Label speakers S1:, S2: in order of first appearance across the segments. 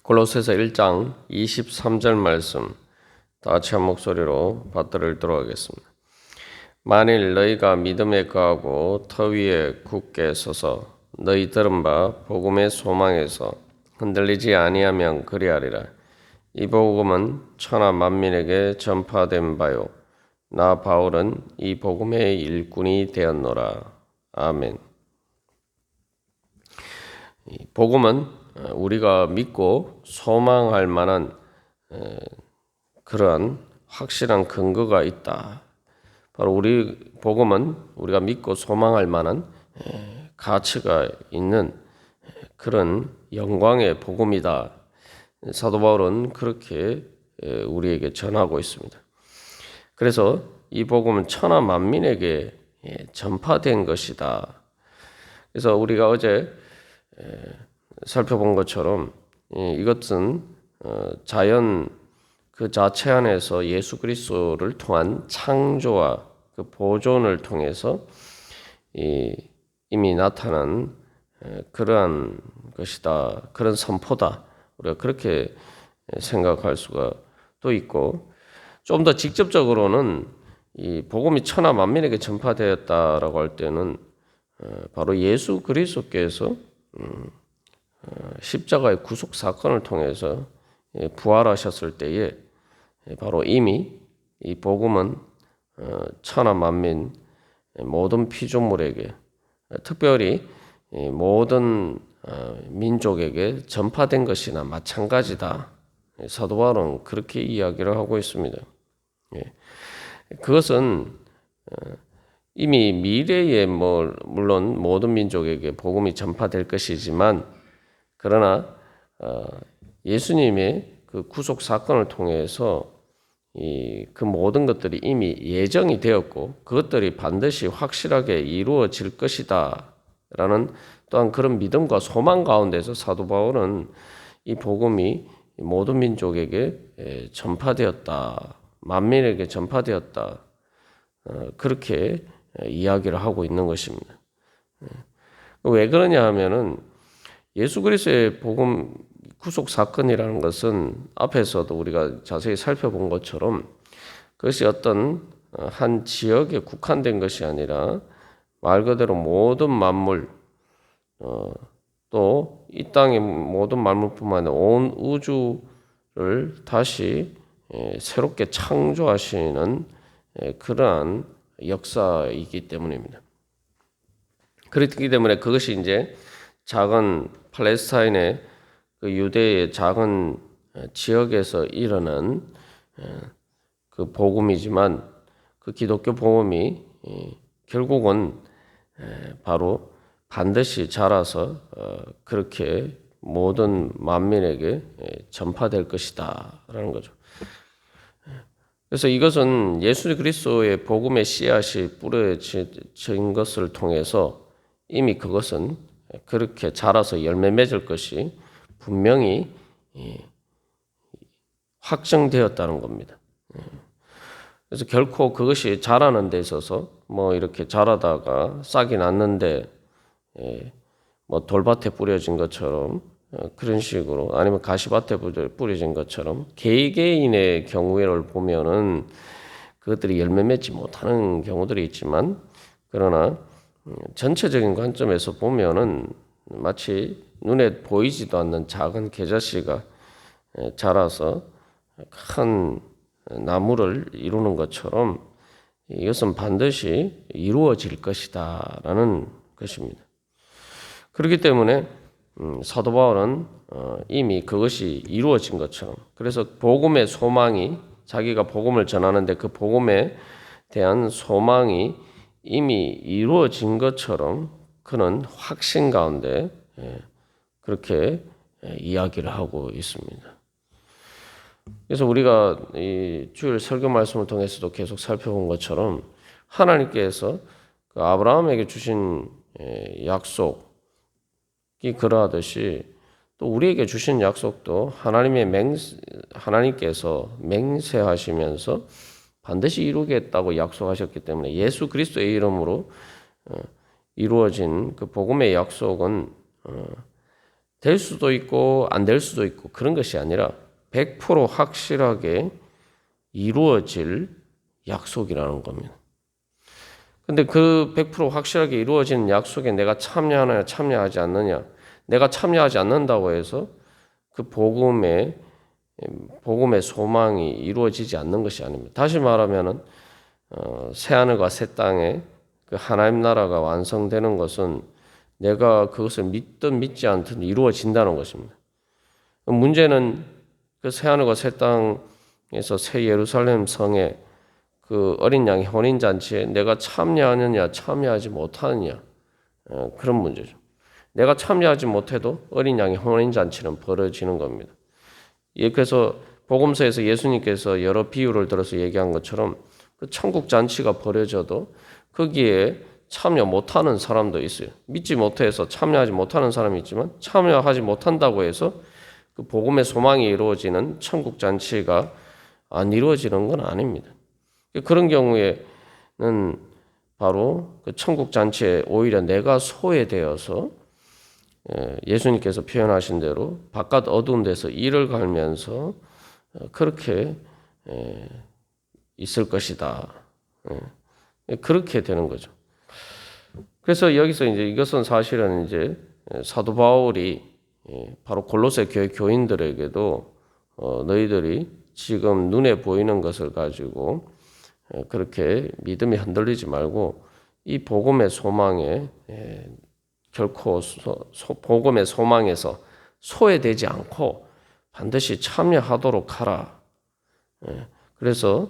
S1: 골로새서 1장 23절 말씀 다 같이 한 목소리로 받들어 읽도록 하겠습니다. 만일 너희가 믿음에 거하고 터 위에 굳게 서서 너희 들은 바 복음의 소망에서 흔들리지 아니하면 그리하리라. 이 복음은 천하 만민에게 전파된 바요 나 바울은 이 복음의 일꾼이 되었노라. 아멘. 이 복음은 우리가 믿고 소망할 만한 그러한 확실한 근거가 있다. 바로 우리 복음은 우리가 믿고 소망할 만한 가치가 있는 그런 영광의 복음이다. 사도 바울은 그렇게 우리에게 전하고 있습니다. 그래서 이 복음은 천하 만민에게 전파된 것이다. 그래서 우리가 어제 살펴본 것처럼 이것은 자연 그 자체 안에서 예수 그리스도를 통한 창조와 그 보존을 통해서 이미 나타난 그러한 것이다. 그런 선포다. 우리가 그렇게 생각할 수가 또 있고, 좀 더 직접적으로는 이 복음이 천하 만민에게 전파되었다라고 할 때는 바로 예수 그리스도께서 십자가의 구속 사건을 통해서 부활하셨을 때에 바로 이미 이 복음은 천하 만민 모든 피조물에게 특별히 모든 민족에게 전파된 것이나 마찬가지다. 사도 바울은 그렇게 이야기를 하고 있습니다. 그것은 이미 미래에 물론 모든 민족에게 복음이 전파될 것이지만 그러나 예수님의 그 구속 사건을 통해서 그 모든 것들이 이미 예정이 되었고 그것들이 반드시 확실하게 이루어질 것이다 라는 또한 그런 믿음과 소망 가운데서 사도 바울은 이 복음이 모든 민족에게 전파되었다. 만민에게 전파되었다. 그렇게 이야기를 하고 있는 것입니다. 왜 그러냐 하면은 예수 그리스도의 복음 구속 사건이라는 것은 앞에서도 우리가 자세히 살펴본 것처럼 그것이 어떤 한 지역에 국한된 것이 아니라 말 그대로 모든 만물 또 이 땅의 모든 만물뿐만 아니라 온 우주를 다시 새롭게 창조하시는 그러한 역사이기 때문입니다. 그렇기 때문에 그것이 이제 작은 팔레스타인의 그 유대의 작은 지역에서 일어난 그 복음이지만 그 기독교 복음이 결국은 바로 반드시 자라서 그렇게 모든 만민에게 전파될 것이다라는 거죠. 그래서 이것은 예수 그리스도의 복음의 씨앗이 뿌려진 것을 통해서 이미 그것은 그렇게 자라서 열매 맺을 것이 분명히 확정되었다는 겁니다. 그래서 결코 그것이 자라는 데 있어서 이렇게 자라다가 싹이 났는데 돌밭에 뿌려진 것처럼 그런 식으로 아니면 가시밭에 뿌려진 것처럼 개개인의 경우를 보면은 그것들이 열매 맺지 못하는 경우들이 있지만 그러나 전체적인 관점에서 보면은 마치 눈에 보이지도 않는 작은 겨자씨가 자라서 큰 나무를 이루는 것처럼 이것은 반드시 이루어질 것이다 라는 것입니다. 그렇기 때문에 사도 바울은 이미 그것이 이루어진 것처럼 그래서 복음의 소망이 자기가 복음을 전하는데 그 복음에 대한 소망이 이미 이루어진 것처럼 그는 확신 가운데 그렇게 이야기를 하고 있습니다. 그래서 우리가 이 주일 설교 말씀을 통해서도 계속 살펴본 것처럼 하나님께서 그 아브라함에게 주신 약속이 그러하듯이 또 우리에게 주신 약속도 하나님께서 맹세하시면서 반드시 이루겠다고 약속하셨기 때문에 예수 그리스도의 이름으로 이루어진 그 복음의 약속은 될 수도 있고 안 될 수도 있고 그런 것이 아니라 100% 확실하게 이루어질 약속이라는 겁니다. 근데 그 100% 확실하게 이루어지는 약속에 내가 참여하느냐 참여하지 않느냐, 내가 참여하지 않는다고 해서 그 복음의 소망이 이루어지지 않는 것이 아닙니다. 다시 말하면은 새하늘과 새 땅에 그 하나님 나라가 완성되는 것은 내가 그것을 믿든 믿지 않든 이루어진다는 것입니다. 문제는 그 새하늘과 새 땅에서 새 예루살렘 성에 그 어린 양의 혼인 잔치에 내가 참여하느냐 참여하지 못하느냐, 그런 문제죠. 내가 참여하지 못해도 어린 양의 혼인 잔치는 벌어지는 겁니다. 그래서 복음서에서 예수님께서 여러 비유를 들어서 얘기한 것처럼 그 천국 잔치가 벌어져도 거기에 참여 못하는 사람도 있어요. 믿지 못해서 참여하지 못하는 사람이 있지만 참여하지 못한다고 해서 그 복음의 소망이 이루어지는 천국 잔치가 안 이루어지는 건 아닙니다. 그런 경우에는 바로 그 천국 잔치에 오히려 내가 소외되어서 예수님께서 표현하신 대로 바깥 어두운 데서 이를 갈면서 그렇게 있을 것이다. 그렇게 되는 거죠. 그래서 여기서 이제 이것은 사실은 이제 사도 바울이 바로 골로새 교회 교인들에게도 너희들이 지금 눈에 보이는 것을 가지고 그렇게 믿음이 흔들리지 말고 이 복음의 소망에 결코 복음의 소망에서 소외되지 않고 반드시 참여하도록 하라. 그래서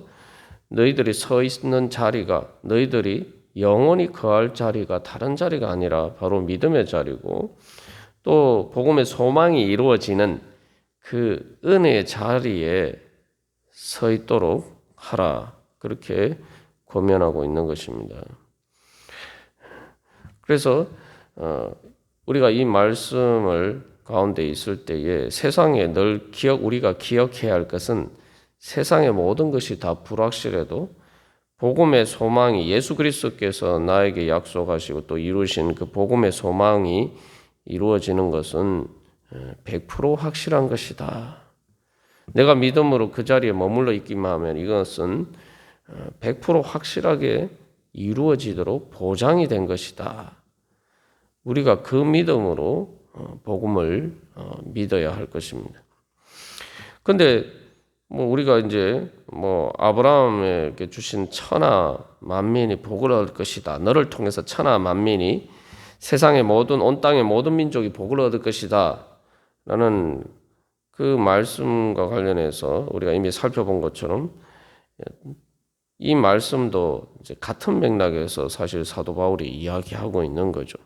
S1: 너희들이 서 있는 자리가 너희들이 영원히 거할 자리가 다른 자리가 아니라 바로 믿음의 자리고 또 복음의 소망이 이루어지는 그 은혜의 자리에 서 있도록 하라. 그렇게 권면하고 있는 것입니다. 그래서 우리가 이 말씀을 가운데 있을 때에 세상에 늘 우리가 기억해야 할 것은 세상의 모든 것이 다 불확실해도 복음의 소망이 예수 그리스도께서 나에게 약속하시고 또 이루신 그 복음의 소망이 이루어지는 것은 100% 확실한 것이다. 내가 믿음으로 그 자리에 머물러 있기만 하면 이것은 100% 확실하게 이루어지도록 보장이 된 것이다. 우리가 그 믿음으로 복음을 믿어야 할 것입니다. 그런데 우리가 이제 아브라함에게 주신 천하 만민이 복을 얻을 것이다. 너를 통해서 천하 만민이 세상의 모든 온 땅의 모든 민족이 복을 얻을 것이다. 라는 그 말씀과 관련해서 우리가 이미 살펴본 것처럼 이 말씀도 이제 같은 맥락에서 사실 사도 바울이 이야기하고 있는 거죠.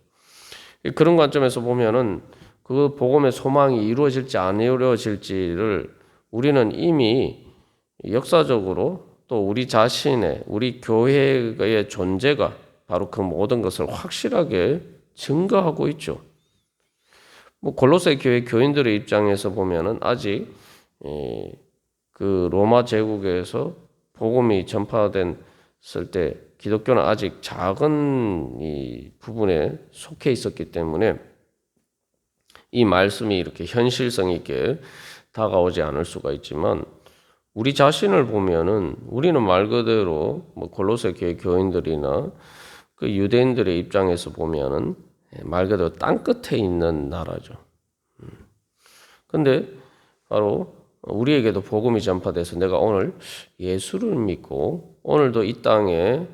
S1: 그런 관점에서 보면은 그 복음의 소망이 이루어질지 안 이루어질지를 우리는 이미 역사적으로 또 우리 자신의 우리 교회의 존재가 바로 그 모든 것을 확실하게 증거하고 있죠. 골로새 교회 교인들의 입장에서 보면은 아직 그 로마 제국에서 복음이 전파됐을 때 기독교는 아직 작은 이 부분에 속해 있었기 때문에 이 말씀이 이렇게 현실성 있게 다가오지 않을 수가 있지만 우리 자신을 보면은 우리는 말 그대로 골로새 교회 교인들이나 그 유대인들의 입장에서 보면은 말 그대로 땅 끝에 있는 나라죠. 근데 바로 우리에게도 복음이 전파돼서 내가 오늘 예수를 믿고 오늘도 이 땅에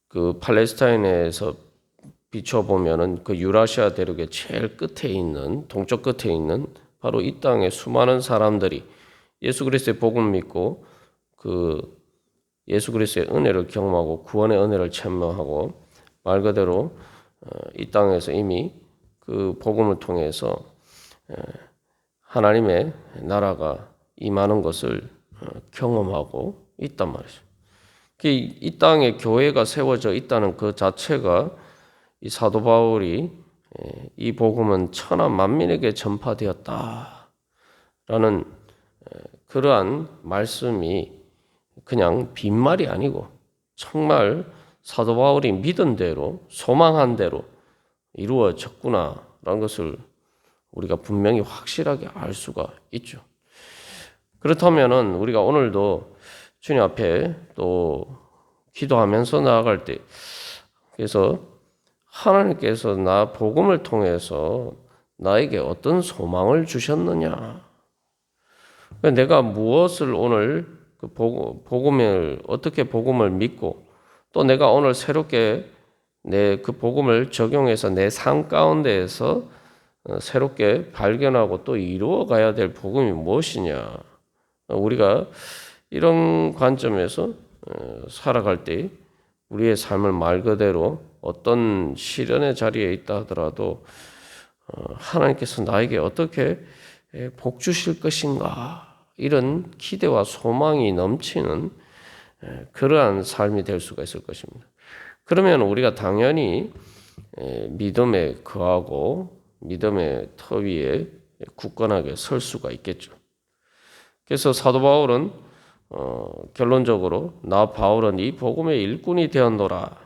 S1: 그 팔레스타인에서 비춰보면은 그 유라시아 대륙의 제일 끝에 있는 동쪽 끝에 있는 바로 이 땅의 수많은 사람들이 예수 그리스도의 복음을 믿고 그 예수 그리스도의 은혜를 경험하고 구원의 은혜를 체험하고 말 그대로 이 땅에서 이미 그 복음을 통해서 하나님의 나라가 임하는 것을 경험하고 있단 말이죠. 이 땅에 교회가 세워져 있다는 그 자체가 이 사도 바울이 이 복음은 천하 만민에게 전파되었다라는 그러한 말씀이 그냥 빈말이 아니고 정말 사도 바울이 믿은 대로 소망한 대로 이루어졌구나 있다라는 것을 우리가 분명히 확실하게 알 수가 있죠. 그렇다면은 우리가 오늘도 주님 앞에 또 기도하면서 나아갈 때, 그래서 하나님께서 나 복음을 통해서 나에게 어떤 소망을 주셨느냐, 내가 무엇을 오늘 그 복음을 어떻게 복음을 믿고 또 내가 오늘 새롭게 내 그 복음을 적용해서 내 삶 가운데에서 새롭게 발견하고 또 이루어 가야 될 복음이 무엇이냐. 우리가 이런 관점에서 살아갈 때 우리의 삶을 말 그대로 어떤 시련의 자리에 있다 하더라도 하나님께서 나에게 어떻게 복 주실 것인가, 이런 기대와 소망이 넘치는 그러한 삶이 될 수가 있을 것입니다. 그러면 우리가 당연히 믿음에 거하고 믿음의 터 위에 굳건하게 설 수가 있겠죠. 그래서 사도 바울은 결론적으로 나 바울은 이 복음의 일꾼이 되었노라.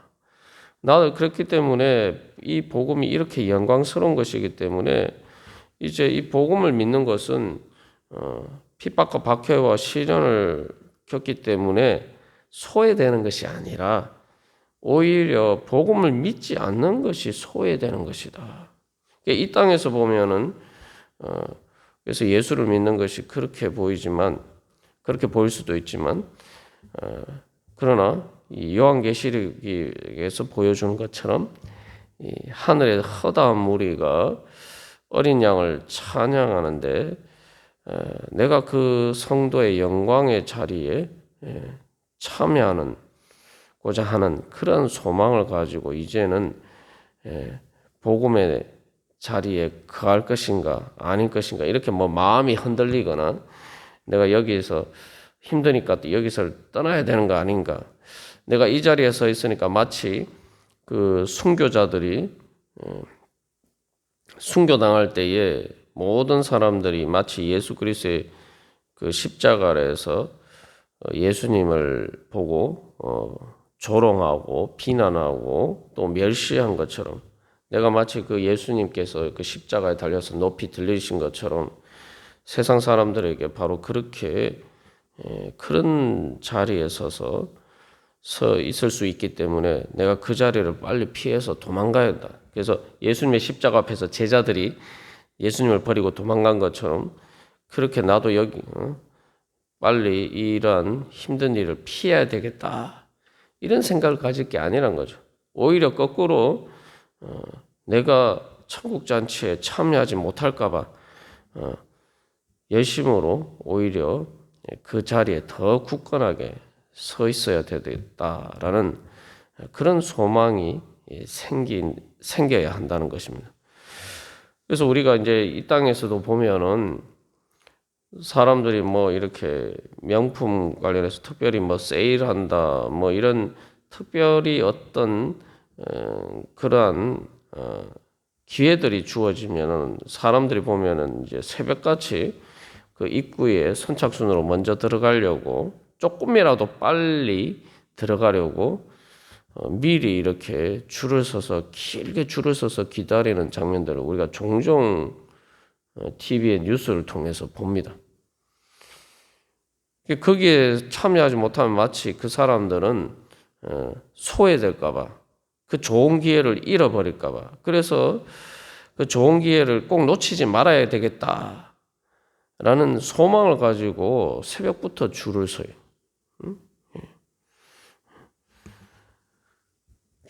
S1: 나는 그렇기 때문에 이 복음이 이렇게 영광스러운 것이기 때문에 이제 이 복음을 믿는 것은 핍박과 박해와 시련을 겪기 때문에 소외되는 것이 아니라 오히려 복음을 믿지 않는 것이 소외되는 것이다. 이 땅에서 보면은 그래서 예수를 믿는 것이 그렇게 보이지만, 그렇게 보일 수도 있지만, 그러나 이 요한계시록에서 보여주는 것처럼 이 하늘의 허다한 무리가 어린 양을 찬양하는데 내가 그 성도의 영광의 자리에 참여하는고자 하는 그런 소망을 가지고 이제는 복음의 자리에 거할 것인가 아닐 것인가, 이렇게 뭐 마음이 흔들리거나 내가 여기에서 힘드니까 또 여기서 떠나야 되는 거 아닌가, 내가 이 자리에 서 있으니까 마치 그 순교자들이 순교당할 때에 모든 사람들이 마치 예수 그리스도의 그 십자가 아래에서 예수님을 보고 조롱하고 비난하고 또 멸시한 것처럼, 내가 마치 그 예수님께서 그 십자가에 달려서 높이 들리신 것처럼 세상 사람들에게 바로 그렇게 그런 자리에 서 있을 수 있기 때문에 내가 그 자리를 빨리 피해서 도망가야 한다. 그래서 예수님의 십자가 앞에서 제자들이 예수님을 버리고 도망간 것처럼 그렇게 나도 여기 빨리 이러한 힘든 일을 피해야 되겠다, 이런 생각을 가질 게 아니란 거죠. 오히려 거꾸로 내가 천국 잔치에 참여하지 못할까 봐 열심으로 오히려 그 자리에 더 굳건하게 서 있어야 되겠다라는 그런 소망이 생겨야 한다는 것입니다. 그래서 우리가 이제 이 땅에서도 보면은 사람들이 뭐 이렇게 명품 관련해서 특별히 뭐 세일한다, 뭐 이런 특별히 어떤 그러한 기회들이 주어지면은 사람들이 보면은 이제 새벽같이 그 입구에 선착순으로 먼저 들어가려고, 조금이라도 빨리 들어가려고 미리 이렇게 줄을 서서 길게 줄을 서서 기다리는 장면들을 우리가 종종 TV의 뉴스를 통해서 봅니다. 거기에 참여하지 못하면 마치 그 사람들은 소외될까봐, 그 좋은 기회를 잃어버릴까봐, 그래서 그 좋은 기회를 꼭 놓치지 말아야 되겠다라는 소망을 가지고 새벽부터 줄을 서요.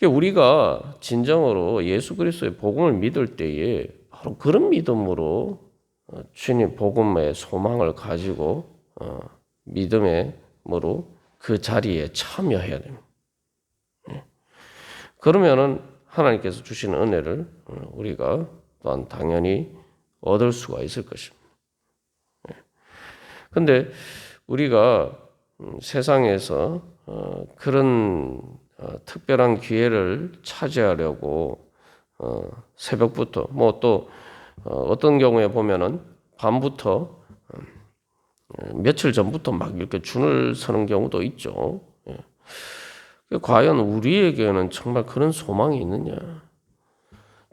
S1: 우리가 진정으로 예수 그리스도의 복음을 믿을 때에 바로 그런 믿음으로 주님 복음의 소망을 가지고 믿음으로 그 자리에 참여해야 됩니다. 그러면은 하나님께서 주시는 은혜를 우리가 또한 당연히 얻을 수가 있을 것입니다. 그런데 우리가 세상에서 그런 특별한 기회를 차지하려고 새벽부터 뭐 또 어떤 경우에 보면은 밤부터 며칠 전부터 막 이렇게 줄을 서는 경우도 있죠. 과연 우리에게는 정말 그런 소망이 있느냐?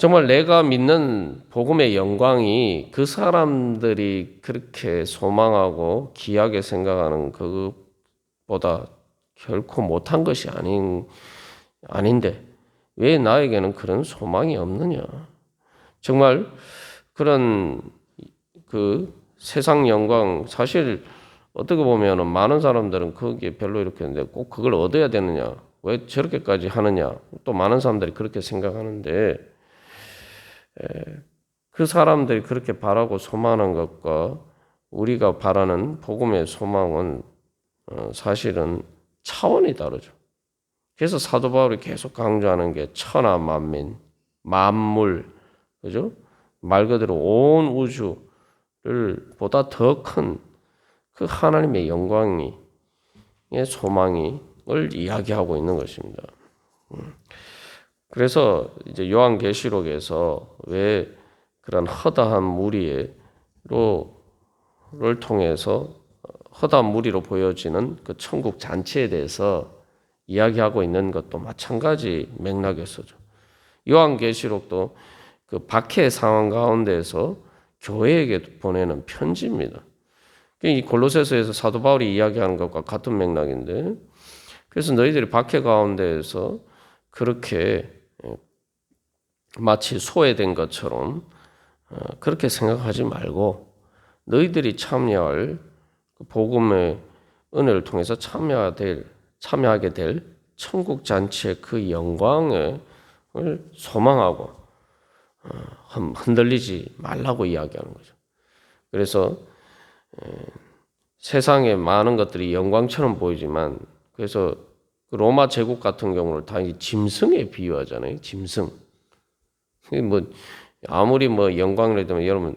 S1: 정말 내가 믿는 복음의 영광이 그 사람들이 그렇게 소망하고 귀하게 생각하는 그것보다 결코 못한 것이 아닌데 왜 나에게는 그런 소망이 없느냐? 정말 그런 그 세상 영광 사실 어떻게 보면은 많은 사람들은 거기에 별로 이렇게 했는데 꼭 그걸 얻어야 되느냐? 왜 저렇게까지 하느냐? 또 많은 사람들이 그렇게 생각하는데 그 사람들이 그렇게 바라고 소망하는 것과 우리가 바라는 복음의 소망은 사실은 차원이 다르죠. 그래서 사도 바울이 계속 강조하는 게 천하 만민, 만물, 그죠? 말 그대로 온 우주를 보다 더 큰 그 하나님의 영광이 소망을 이야기하고 있는 것입니다. 그래서 이제 요한계시록에서 왜 그런 허다한 무리를 통해서 허다한 무리로 보여지는 그 천국 잔치에 대해서 이야기하고 있는 것도 마찬가지 맥락에서죠. 요한계시록도 그 박해 상황 가운데서 교회에게 보내는 편지입니다. 이 골로새서에서 사도 바울이 이야기하는 것과 같은 맥락인데, 그래서 너희들이 박해 가운데에서 그렇게 마치 소외된 것처럼 그렇게 생각하지 말고 너희들이 참여할 복음의 은혜를 통해서 참여하게 될 천국 잔치의 그 영광을 소망하고 흔들리지 말라고 이야기하는 거죠. 그래서 세상에 많은 것들이 영광처럼 보이지만 그래서 로마 제국 같은 경우를 다 짐승에 비유하잖아요. 짐승. 뭐 아무리 뭐 영광을 해도 여러분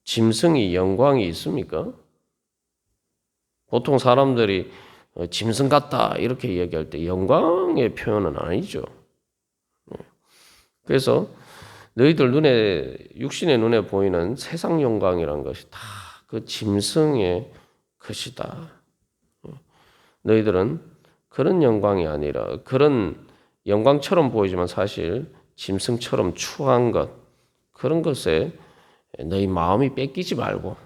S1: 짐승이 영광이 있습니까? 보통 사람들이 짐승 같다 이렇게 얘기할 때 영광의 표현은 아니죠. 그래서 너희들 눈에 육신의 눈에 보이는 세상 영광이라는 것이 다 그 짐승의 것이다. 너희들은 그런 영광이 아니라 그런 영광처럼 보이지만 사실 짐승처럼 추한 것 그런 것에 너희 마음이 뺏기지 말고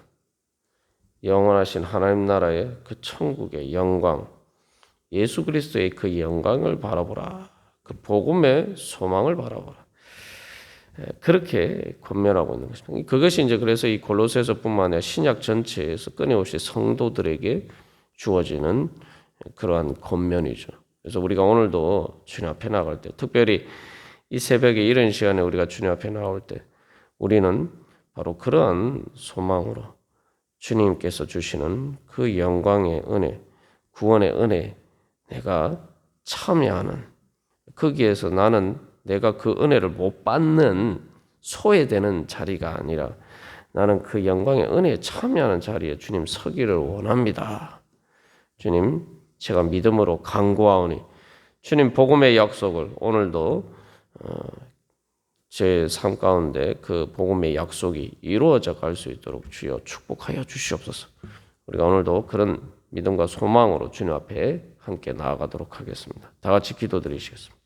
S1: 영원하신 하나님 나라의 그 천국의 영광 예수 그리스도의 그 영광을 바라보라. 그 복음의 소망을 바라보라. 그렇게 권면하고 있는 것입니다. 그것이 이제 그래서 이 골로새서뿐만 아니라 신약 전체에서 끊임없이 성도들에게 주어지는 그러한 권면이죠. 그래서 우리가 오늘도 주님 앞에 나갈 때, 특별히 이 새벽에 이런 시간에 우리가 주님 앞에 나올 때, 우리는 바로 그러한 소망으로 주님께서 주시는 그 영광의 은혜, 구원의 은혜, 내가 참여하는 거기에서 나는 내가 그 은혜를 못 받는 소외되는 자리가 아니라 나는 그 영광의 은혜에 참여하는 자리에 주님 서기를 원합니다. 주님, 제가 믿음으로 간구하오니 주님 복음의 약속을 오늘도 제 삶 가운데 그 복음의 약속이 이루어져 갈 수 있도록 주여 축복하여 주시옵소서. 우리가 오늘도 그런 믿음과 소망으로 주님 앞에 함께 나아가도록 하겠습니다. 다 같이 기도드리시겠습니다.